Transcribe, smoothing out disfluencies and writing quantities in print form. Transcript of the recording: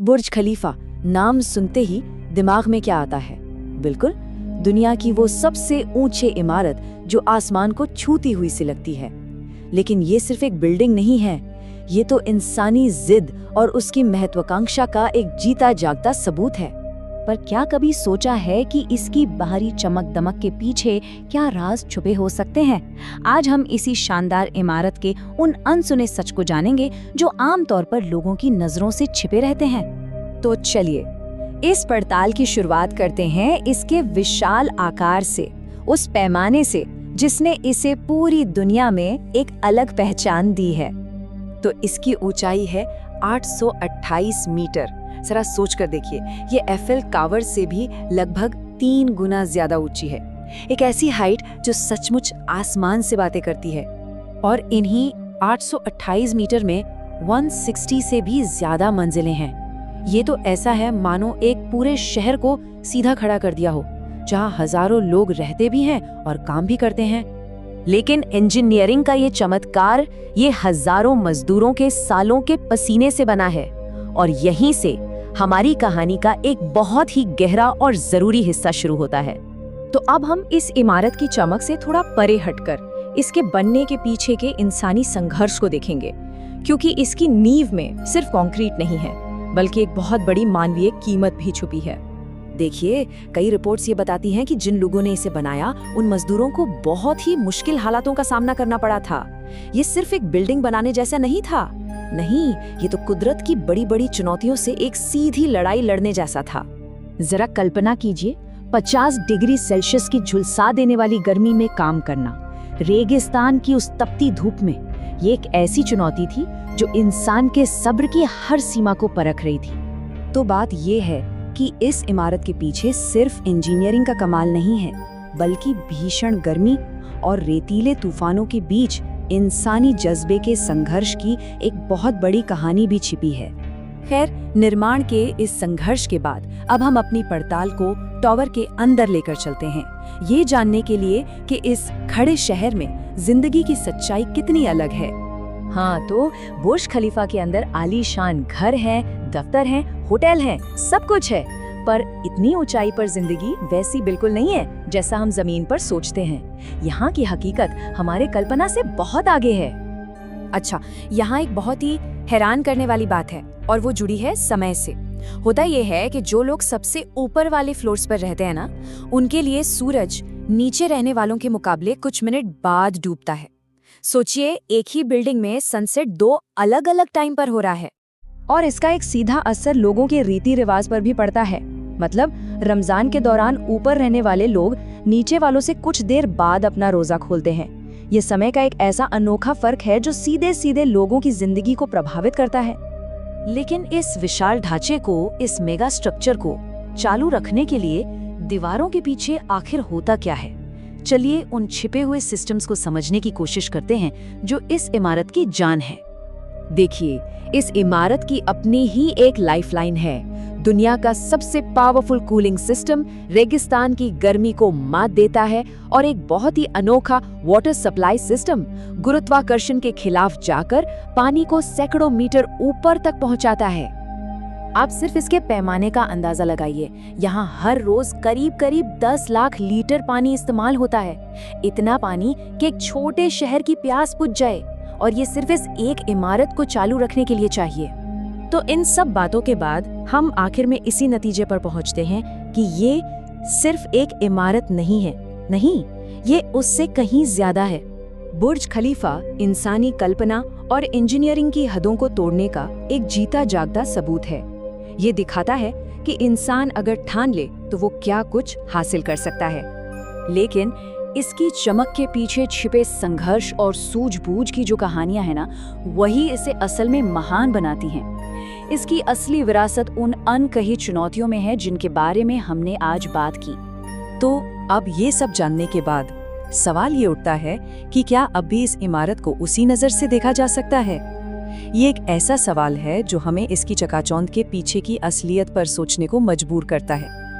बुर्ज खलीफा नाम सुनते ही दिमाग में क्या आता है? बिल्कुल, दुनिया की वो सबसे ऊंची इमारत जो आसमान को छूती हुई सी लगती है। लेकिन ये सिर्फ एक बिल्डिंग नहीं है, ये तो इंसानी जिद और उसकी महत्वाकांक्षा का एक जीता जागता सबूत है। पर क्या कभी सोचा है कि इसकी बाहरी चमक दमक के पीछे क्या राज छुपे हो सकते हैं? आज हम इसी शानदार इमारत के उन अनसुने सच को जानेंगे जो आमतौर पर लोगों की नजरों से छिपे रहते हैं। तो चलिए इस पड़ताल की शुरुआत करते हैं इसके विशाल आकार से, उस पैमाने से जिसने इसे पूरी दुनिया में एक अलग पहचान दी है। तो इसकी ऊंचाई है 828 मीटर। जरा सोच कर देखिए, ये एफएल टावर से भी लगभग 3 गुना ज्यादा ऊंची है। एक ऐसी हाइट जो सचमुच आसमान से बातें करती है। और इन्हीं 828 मीटर में 160 से भी ज्यादा मंजिलें हैं। ये तो ऐसा है मानो एक पूरे शहर को सीधा खड़ा कर दिया हो, जहां हजारों लोग रहते भी हैं और काम भी करते हैं। लेकिन इंजीनियरिंग का ये चमत्कार ये हजारों मजदूरों के सालों के पसीने से बना है। और यहीं से हमारी कहानी का एक बहुत ही गहरा और जरूरी हिस्सा शुरू होता है। तो अब हम इस इमारत की चमक से थोड़ा परे हटकर इसके बनने के पीछे के इंसानी संघर्ष को देखेंगे, क्योंकि इसकी नींव में सिर्फ कंक्रीट नहीं है बल्कि एक बहुत बड़ी मानवीय कीमत भी छुपी है। देखिए, कई रिपोर्ट्स ये बताती हैं कि जिन लोगों ने इसे बनाया उन मजदूरों को बहुत ही मुश्किल हालातों का सामना करना पड़ा था। ये सिर्फ एक बिल्डिंग बनाने जैसा नहीं था। नहीं, ये तो कुदरत की बड़ी बड़ी चुनौतियों से एक सीधी लड़ाई लड़ने जैसा था। जरा कल्पना कीजिए, 50 डिग्री सेल्सियस की झुलसा देने वाली गर्मी में काम करना, रेगिस्तान की उस तपती धूप में। ये एक ऐसी चुनौती थी जो इंसान के सब्र की हर सीमा को परख रही थी। तो बात ये है कि इस इमारत के पीछे सिर्फ इंजीनियरिंग का कमाल नहीं है, बल्कि भीषण गर्मी और रेतीले तूफानों के बीच इंसानी जज्बे के संघर्ष की एक बहुत बड़ी कहानी भी छिपी है। खैर, निर्माण के इस संघर्ष के बाद अब हम अपनी पड़ताल को टावर के अंदर लेकर चलते हैं, ये जानने के लिए कि इस खड़े शहर में जिंदगी की सच्चाई कितनी अलग है। हाँ, तो बुर्ज खलीफा के अंदर आलीशान घर हैं, दफ्तर हैं, होटल हैं, सब कुछ है। पर इतनी ऊंचाई पर जिंदगी वैसी बिल्कुल नहीं है जैसा हम जमीन पर सोचते हैं। यहाँ की हकीकत हमारे कल्पना से बहुत आगे है। अच्छा, यहाँ एक बहुत ही हैरान करने वाली बात है और वो जुड़ी है समय से। होता ये है कि जो लोग सबसे ऊपर वाले फ्लोर्स पर रहते हैं ना, उनके लिए सूरज नीचे रहने वालों के मुकाबले कुछ मिनट बाद डूबता है। सोचिए, एक ही बिल्डिंग में सनसेट 2 अलग अलग टाइम पर हो रहा है। और इसका एक सीधा असर लोगों के रीति रिवाज पर भी पड़ता है। मतलब रमजान के दौरान ऊपर रहने वाले लोग नीचे वालों से कुछ देर बाद अपना रोजा खोलते हैं। ये समय का एक ऐसा अनोखा फर्क है जो सीधे सीधे लोगों की जिंदगी को प्रभावित करता है। लेकिन इस विशाल ढांचे को, इस मेगा स्ट्रक्चर को चालू रखने के लिए दीवारों के पीछे आखिर होता क्या है? चलिए उन छिपे हुए सिस्टम्स को समझने की कोशिश करते हैं जो इस इमारत की जान है। देखिए, इस इमारत की अपनी ही एक लाइफलाइन है। दुनिया का सबसे पावरफुल कूलिंग सिस्टम रेगिस्तान की गर्मी को मात देता है और एक बहुत ही अनोखा वाटर सप्लाई सिस्टम गुरुत्वाकर्षण के खिलाफ जाकर पानी को सैकड़ों मीटर ऊपर तक पहुंचाता है। आप सिर्फ इसके पैमाने का अंदाजा लगाइए। यहाँ हर रोज करीब करीब 10 लाख लीटर पानी इस्तेमाल होता है। इतना पानी कि एक छोटे शहर की प्यास बुझ जाए, और ये सिर्फ इस एक इमारत को चालू रखने के लिए चाहिए। तो इन सब बातों के बाद हम आखिर में इसी नतीजे पर पहुंचते हैं कि ये सिर्फ एक इमारत नहीं है। नहीं, ये उससे कहीं ज्यादा है। बुर्ज खलीफा इंसानी कल्पना और इंजीनियरिंग की हदों को तोड़ने का एक जीता जागता सबूत है। ये दिखाता है कि इंसान अगर ठान ले तो वो क्या कुछ हासिल कर सकता है। लेकिन इसकी चमक के पीछे छिपे संघर्ष और सूझबूझ की जो कहानियां हैं ना, वही इसे असल में महान बनाती हैं। इसकी असली विरासत उन अनकही चुनौतियों में है जिनके बारे में हमने आज बात की। तो अब ये सब जानने के बाद सवाल ये उठता है कि क्या अब भी इस इमारत को उसी नजर से देखा जा सकता है? ये एक ऐसा सवाल है जो हमें इसकी चकाचौंध के पीछे की असलियत पर सोचने को मजबूर करता है।